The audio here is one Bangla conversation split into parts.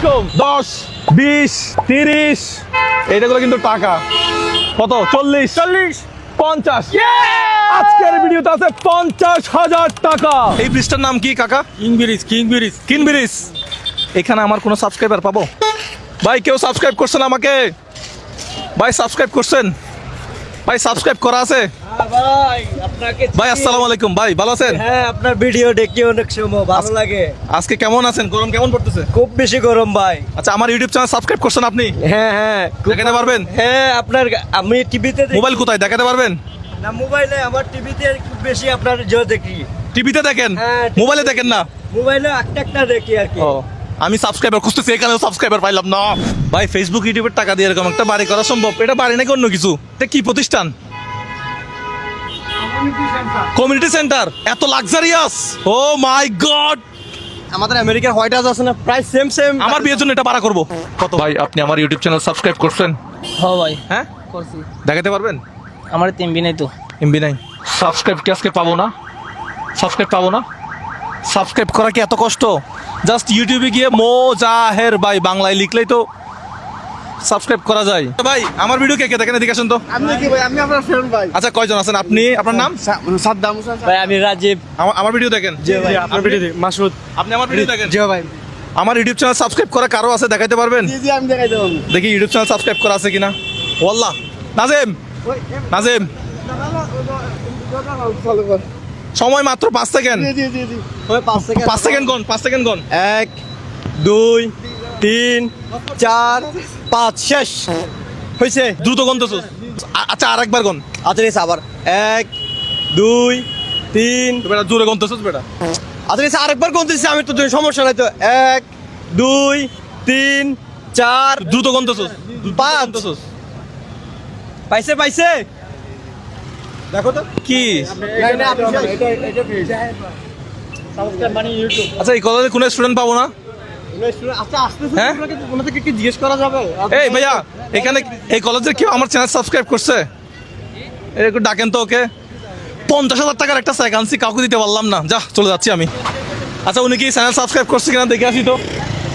আলাইকুম। 10, 20, 30 এইটাগুলো কিন্তু টাকা। কত? 40, 50। আজকের ভিডিওতে আছে 50,000 টাকা। এই ব্রিজটার নাম কি কাকা? King bridge. এখানে আমার কোনো সাবস্ক্রাইবার পাবো? ভাই কেউ সাবস্ক্রাইব করছেন আমাকে? ভাই সাবস্ক্রাইব করছেন? ভাই সাবস্ক্রাইব করা আছে? ভাই আসসালামু আলাইকুম। ভাই ভালো আছেন? হ্যাঁ, আপনার ভিডিও দেখি অনেক সময় ভালো লাগে। আজকে কেমন আছেন? গরম কেমন পড়তেছে? খুব বেশি গরম ভাই। আচ্ছা, আমার ইউটিউব চ্যানেল সাবস্ক্রাইব করছেন আপনি? হ্যাঁ দেখাতে পারবেন? হ্যাঁ, আপনার আমি টিভিতে মোবাইল কোথায় দেখাতে পারবেন? না, মোবাইলে আমার টিভিতে খুব বেশি আপনার দেখি। টিভিতে দেখেন? হ্যাঁ, মোবাইলে দেখেন না? মোবাইলে একটা দেখি আর কি। ও, আমি সাবস্ক্রাইবার খুঁজতেছি, এখানেও সাবস্ক্রাইবার পাইলাম না। ভাই ফেসবুক ইউটিউবের টাকা দিয়ে এরকম একটা বাড়ি করা সম্ভব? এটা বাড়ি নাকি অন্য কিছু? এটা কি প্রতিষ্ঠান? Community centre. এত লাক্সারিয়াস! ও মাই গড! আমাদের আমেরিকার হোয়াইট হাউস আছে না, প্রায় সেম। আমার বিয়ের জন্য এটা ভাড়া করবো কত? ভাই আপনি আমার ইউটিউব চ্যানেল সাবস্ক্রাইব করছেন? হ্যাঁ ভাই হ্যাঁ, করছি। দেখাতে পারবেন? আমার এমবি নাই তো। এমবি নাই। সাবস্ক্রাইব কি আজকে পাবো না? সাবস্ক্রাইব করা কি এত কষ্ট? জাস্ট ইউটিউবে গিয়ে মোজাহের ভাই বাংলায় লিখলেই তো সাবস্ক্রাইব করা যায়। ভাই আমার ভিডিও কে কে দেখেন? এদিকে আসেন তো। আপনি কি ভাই? আমি আপনার ফ্রেন্ড ভাই। আচ্ছা, কয়জন আছেন আপনি? আপনার নাম? সাদ্দাম হোসেন। ভাই আমি রাজীব। আমার ভিডিও দেখেন? জি ভাই, আপনার ভিডিও মাসুদ। আপনি আমার ভিডিও দেখেন? জি ভাই। আমার ইউটিউব চ্যানেল সাবস্ক্রাইব করা কারো আছে? দেখাইতে পারবেন? জি আমি দেখাই দেব। দেখি ইউটিউব চ্যানেল সাবস্ক্রাইব করা আছে কিনা। ওয়াল্লাহ। নাজিম, ফলো কর। সময় মাত্র 5 সেকেন্ড। জি। ওই 5 সেকেন্ড। 5 সেকেন্ড কোন? 1 2 3 4 5 শেষ হইছে। দ্রুত গন্তছ। আচ্ছা, আরেকবার কোন? আচ্ছা ঠিক আছে, আবার 1 2 3। বেটা জোরে গন্তছ বেটা। আচ্ছা ঠিক আছে, আরেকবার গুনতেছি আমি তো, সমস্যা নাই তো। 1 2 3 4 দ্রুত গন্তছ। 5। পাইছে দেখো তো কি? এটা সাবস্ক্রাইব মানে ইউটিউব। আচ্ছা, এই কলেজে কোনো স্টুডেন্ট পাবো না? আচ্ছা আসতেছে, হ্যাঁ? ওনাদেরকে কি জিজ্ঞেস করা যাবে? এই ভাইয়া, এখানে এই কলেজের কেউ আমার চ্যানেল সাবস্ক্রাইব করছে? একটু ডাকেন তো ওকে। 50,000 টাকার একটা স্যাক আনছি, কাউকে দিতে পারলাম না। যা, চলে যাচ্ছি আমি। আচ্ছা, উনি কি চ্যানেল সাবস্ক্রাইব করছে কিনা দেখে আসি তো।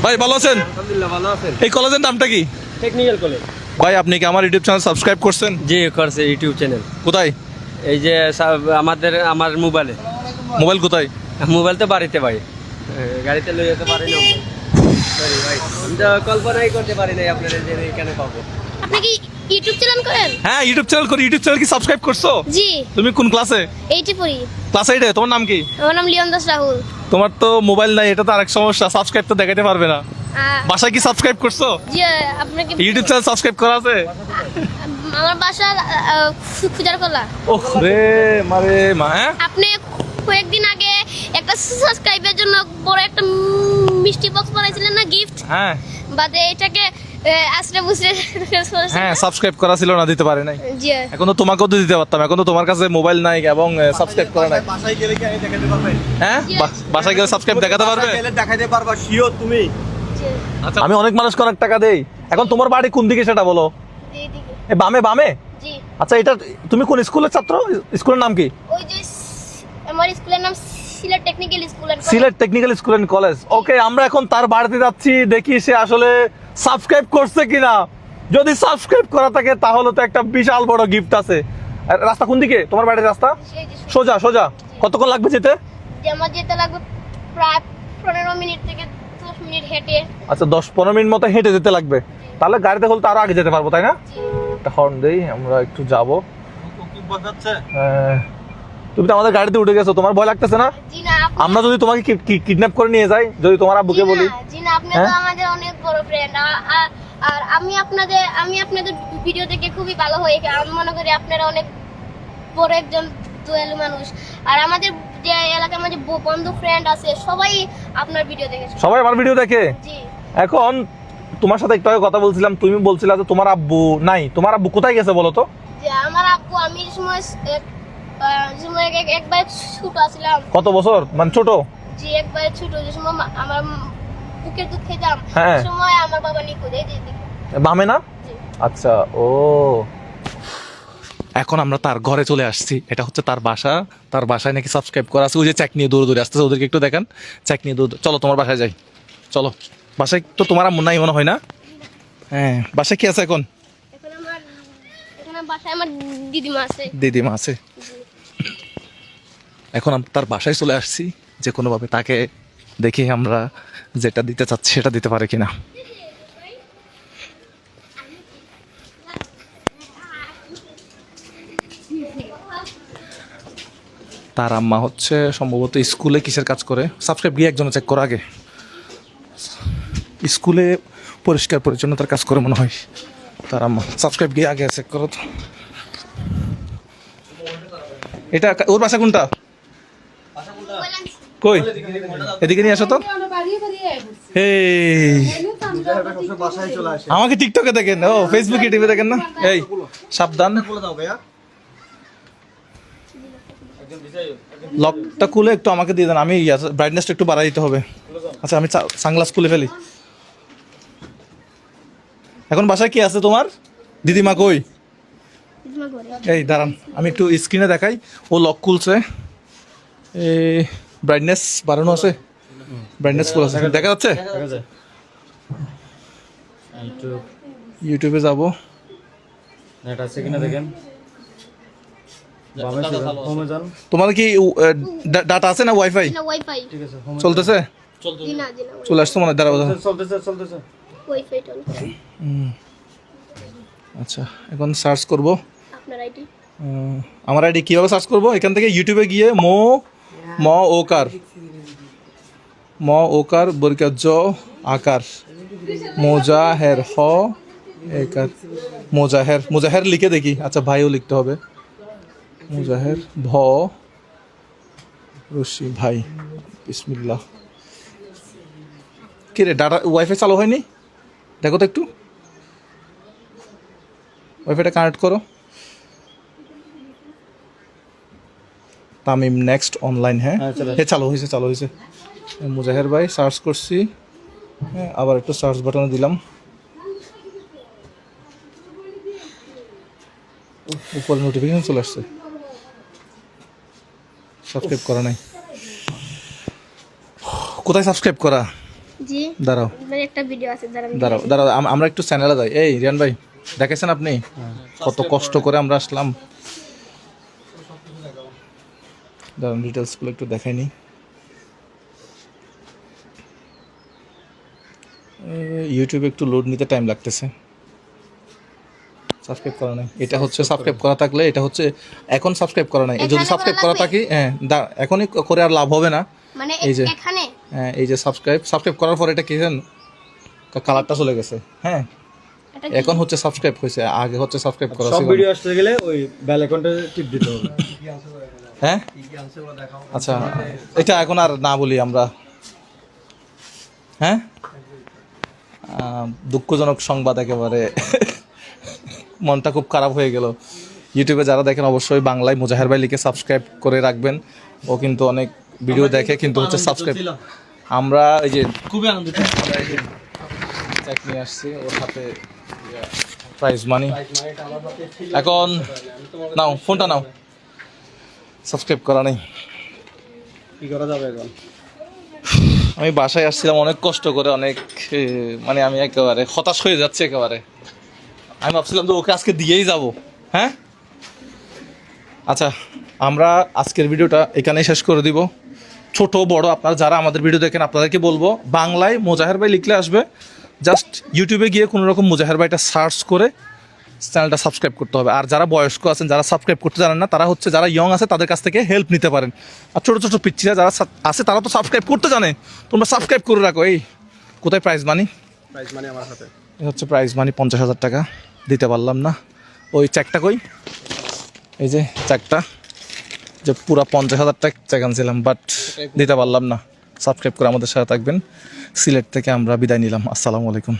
ভাই ভালো আছেন? আলহামদুলিল্লাহ ভালো আছেন। এই কলেজের নামটা কি? Technical college. ভাই আপনি কি আমার ইউটিউব চ্যানেল সাবস্ক্রাইব করছেন? জি করছে ইউটিউব চ্যানেল। কোথায়? এই যে আমার মোবাইলে। মোবাইল কোথায়? মোবাইল তো বাড়িতে ভাই, গাড়িতে লই যেতে পারি না। সরি ভাই, আমি তো কল্পনাই করতে পারি নাই আপনারা যে এখানে পাবো। আপনি কি ইউটিউব চ্যানেল করেন? হ্যাঁ, ইউটিউব চ্যানেল করি। ইউটিউব চ্যানেল কি সাবস্ক্রাইব করছো? জি। তুমি কোন ক্লাসে? 80 পড়ি। ক্লাস 8-এ। তোমার নাম কি? আমার নাম লিওন দাস রাহুল। তোমার তো মোবাইল নাই, এটা তো আরেক সমস্যা। সাবস্ক্রাইব তো দেখাতে পারবে না। বাসায় কি সাবস্ক্রাইব করছো? জি। আপনাকে ইউটিউব চ্যানেল সাবস্ক্রাইব করা আছে? আমার বাসা খুজারকলা। ওহ রে মারে মা। হ্যাঁ, আপনি কয়েকদিন আগে একটা সাবস্ক্রাইবের জন্য বড় একটা মিষ্টি বক্স বানাইছিলেন না, গিফট? হ্যাঁ বাদে এটাকে আশ্রে বুঝরে হ্যাঁ, সাবস্ক্রাইব করা ছিল না, দিতে পারে নাই। জি। এখন তো তোমাকেও তো দিতে পারতাম। এখন তো তোমার কাছে মোবাইল নাই এবং সাবস্ক্রাইব করা নাই। বাসায় গেলে কি দেখাতে পারবে? হ্যাঁ, বাসায় গেলে সাবস্ক্রাইব দেখাতে পারবে? বাসায় গেলে দেখাতে পারবা শিওর তুমি। জি। আচ্ছা, আমি অনেক মানুষকে অনেক টাকা দেই। এখন তোমার বাড়ি কোন দিকে সেটা বলো। এইদিকে। এ বামে? জি। আচ্ছা, এটা তুমি কোন স্কুলের ছাত্র? স্কুলের নাম কি? ওই যে আমার স্কুলের নাম Sylhet technical school and Sylhet technical school and college. Okay, আমরা এখন তার বাড়িতে যাচ্ছি, দেখি সে আসলে সাবস্ক্রাইব করছে কিনা। যদি সাবস্ক্রাইব করা থাকে তাহলে তো একটা বিশাল বড় গিফট আছে। আর রাস্তা কোন দিকে তোমার বাড়ির রাস্তা? সোজা। কতক্ষণ লাগবে যেতে? আমার যেতে লাগবে প্রায় 15 মিনিট থেকে 10 মিনিট হেঁটে। আচ্ছা, 10-15 মিনিট মতো হেঁটে যেতে লাগবে। তাহলে গাড়িতে হলে তো আরো আগে যেতে পারবো, তাই না? একটা হর্ন দেই, আমরা একটু যাবো। তুমি তো আমাদের গাড়িতে উঠে গেছো, তোমার ভয় লাগতেছে না? জি না। আমরা যদি তোমাকে কিডন্যাপ করে নিয়ে যাই, যদি তোমার আব্বুকে বলি? জি না, আপনি তো আমাদের অনেক বড় ফ্রেন্ড। আর আমি আপনাদের ভিডিও দেখে খুবই ভালো হয়ে গেছে। আমি মনে করি আপনারা অনেক বড় একজন দয়ালু মানুষ। আর আমাদের যে এলাকার মধ্যে বন্ধু ফ্রেন্ড আছে, সবাই আপনার ভিডিও দেখেছে। সবাই আমার ভিডিও দেখে? জি। এখন তোমার সাথে একটু আগে কথা বলছিলাম, তুমি বলছিলা যে তোমার আব্বু নাই। তোমার আব্বু কোথায় গেছে বলো তো? যে আমার আব্বু, আমি সময় একবার ছোট ছিলাম। কত বছর মানে ছোট? জি, একবার ছোট, যে সময় আমার বুকের দুধ খেতাম, হ্যাঁ। সময় আমার বাবা নিখোঁজ। এই যে বামে না? জি। আচ্ছা, ও এখন আমরা তার ঘরে চলে আসছি। এটা হচ্ছে তার বাসা। তার বাসায় নাকি সাবস্ক্রাইব করা আছে। ওই যে চেক নিয়ে দৌড়ে আসতেছে, ওদেরকে একটু দেখান। চেক নিয়ে দৌড়। চলো তোমার বাসায় যাই, চলো। বাসায় তো তোমার আম্মু নাই মনে হয় না? হ্যাঁ, বাসায় কি আছে এখন? এখানে বাসায় আমার দিদিমা আছে। দিদিমা আছে। এখন তার বাসায় চলে আসছি, যে কোনোভাবে তাকে দেখি আমরা যেটা দিতে চাচ্ছি সেটা দিতে পারে কিনা। তার আম্মা হচ্ছে সম্ভবত স্কুলে কিসের কাজ করে। সাবস্ক্রাইব গিয়ে একজন চেক করো আগে। স্কুলে পরিষ্কার পরিচ্ছন্নতার কাজ করে মনে হয় তার আম্মা। সাবস্ক্রাইব গিয়ে আগে চেক করো তো। এটা ওর বাসা কোনটা? কই এদিকে নিয়ে আসো তো। এই বাসায় চলে আসে। আমাকে টিকটকে দেখেন, ও ফেসবুকে টিভি দেখেন না? এই সাবধান, বলে দাও ভাইয়া। লকটা খুলে একটু আমাকে দিয়ে দেন, আমি ব্রাইটনেসটা একটু বাড়াই দিতে হবে। আচ্ছা আমি সানগ্লাস খুলে ফেলি। এখন বাসায় কি আছে তোমার? দিদিমা কই? দিদিমা ঘরে। এই দাঁড়ান, আমি একটু স্ক্রিনে দেখাই। ও লক খুলছে, এই ব্রাইটনেস বাড়ানো আছে, ব্রাইটনেস ফুল আছে, দেখা যাচ্ছে? ইউটিউবে যাব, নেট আছে কিনা দেখেন। তোমার কি ডাটা আছে না ওয়াইফাই না ওয়াইফাই। চলতেছে? দিনা চলে আসতো মনে হয়, দাঁড়াও। চলতেছে। ওয়াইফাই টন করে। আচ্ছা এখন সার্চ করব আপনার আইডি। আমার আইডি কীভাবে সার্চ করব? এখান থেকে ইউটিউবে গিয়ে ম ওকার বরকাত জ আকার মোজাহের হ একার মোজাহের লিখে দেখি। আচ্ছা ভাইও লিখতে হবে, মোজাহের ভ রশি ভাই, বিসমিল্লাহ। কি রে, ডাটা ওয়াইফাই চালু হয়নি? দেখো তো একটু, ওয়াইফাইটা কানেক্ট করো। Tamim next online. হ্যাঁ চালু হয়েছে। মুজাহের ভাই সার্চ করছি, হ্যাঁ আবার একটু সার্চ বাটনে দিলাম, উপরে নোটিফিকেশন চলে আসছে। সাবস্ক্রাইব করা নাই, কোথায় সাবস্ক্রাইব করা? জি দাঁড়াও মানে একটা ভিডিও আছে দাঁড়াও আমরা একটু চ্যানেলে যাই। এই রিয়ান ভাই দেখেছেন আপনি কত কষ্ট করে আমরা আসলাম? দাঁড়ান ডিটেলসগুলো একটু দেখাইনি। ইউটিউবে একটু লোড নিতে টাইম লাগতেছে। সাবস্ক্রাইব করা নাই, এটা হচ্ছে সাবস্ক্রাইব করা থাকলে, এটা হচ্ছে এখন সাবস্ক্রাইব করা নাই। যদি সাবস্ক্রাইব করা থাকি, হ্যাঁ এখনই করে আর লাভ হবে না। মানে এই যে এখানে হ্যাঁ এই যে সাবস্ক্রাইব করার পর এটা কি জানেন, কালারটা চলে গেছে। হ্যাঁ এখন হচ্ছে সাবস্ক্রাইব হয়েছে, আগে হচ্ছে সাবস্ক্রাইব করা সব ছিল। ভিডিও আসতে গেলে ওই বেল আইকনটা টিপ দিতে হবে। হ্যাঁ আচ্ছা এটা এখন আর না বলি আমরা। হ্যাঁ দুঃখজনক সংবাদ একেবারে, মনটা খুব খারাপ হয়ে গেল। ইউটিউবে যারা দেখেন অবশ্যই বাংলায় মুজাহের ভাই লিখে সাবস্ক্রাইব করে রাখবেন। ও কিন্তু অনেক ভিডিও দেখে, কিন্তু হচ্ছে সাবস্ক্রাইব। আমরা এই যে খুবই আনন্দিত। চেক নিয়ে আসছি, ওর হাতে প্রাইজ মানি। এখন নাও ফোনটা নাও, সাবস্ক্রাইব করা নেই। কি করা যাবে এখন? আমি বাসায় আসছিলাম অনেক কষ্ট করে, অনেক মানে আমি একেবারে হতাশ হয়ে যাচ্ছি একেবারে। আমি ভাবছিলাম যে ওকে আজকে দিয়েই যাব। হ্যাঁ আচ্ছা আমরা আজকের ভিডিওটা এখানেই শেষ করে দিব। ছোট বড় আপনারা যারা আমাদের ভিডিও দেখেন আপনাদেরকে বলবো, বাংলায় মুজাহের ভাই লিখলে আসবে, জাস্ট ইউটিউবে গিয়ে কোনো রকম মুজাহের ভাইটা সার্চ করে চ্যানেলটা সাবস্ক্রাইব করতে হবে। আর যারা বয়স্ক আছেন, যারা সাবস্ক্রাইব করতে জানেন না, তারা হচ্ছে যারা ইয়ং আছে তাদের কাছ থেকে হেল্প নিতে পারেন। আর ছোটো ছোটো পিচ্ছিরা যারা আছে তারা তো সাবস্ক্রাইব করতে জানে, তোমরা সাবস্ক্রাইব করে রাখো। এই কোথায় প্রাইজ মানি? প্রাইজ মানি আমার হাতে। এই হচ্ছে প্রাইজ মানি, 50,000 টাকা দিতে পারলাম না। ওই চেকটা কই? এই যে চেকটা, যে পুরো 50,000 টাকা চেক আনছিলাম, বাট দিতে পারলাম না। সাবস্ক্রাইব করে আমাদের সাথে থাকবেন। সিলেট থেকে আমরা বিদায় নিলাম। আসসালামু আলাইকুম।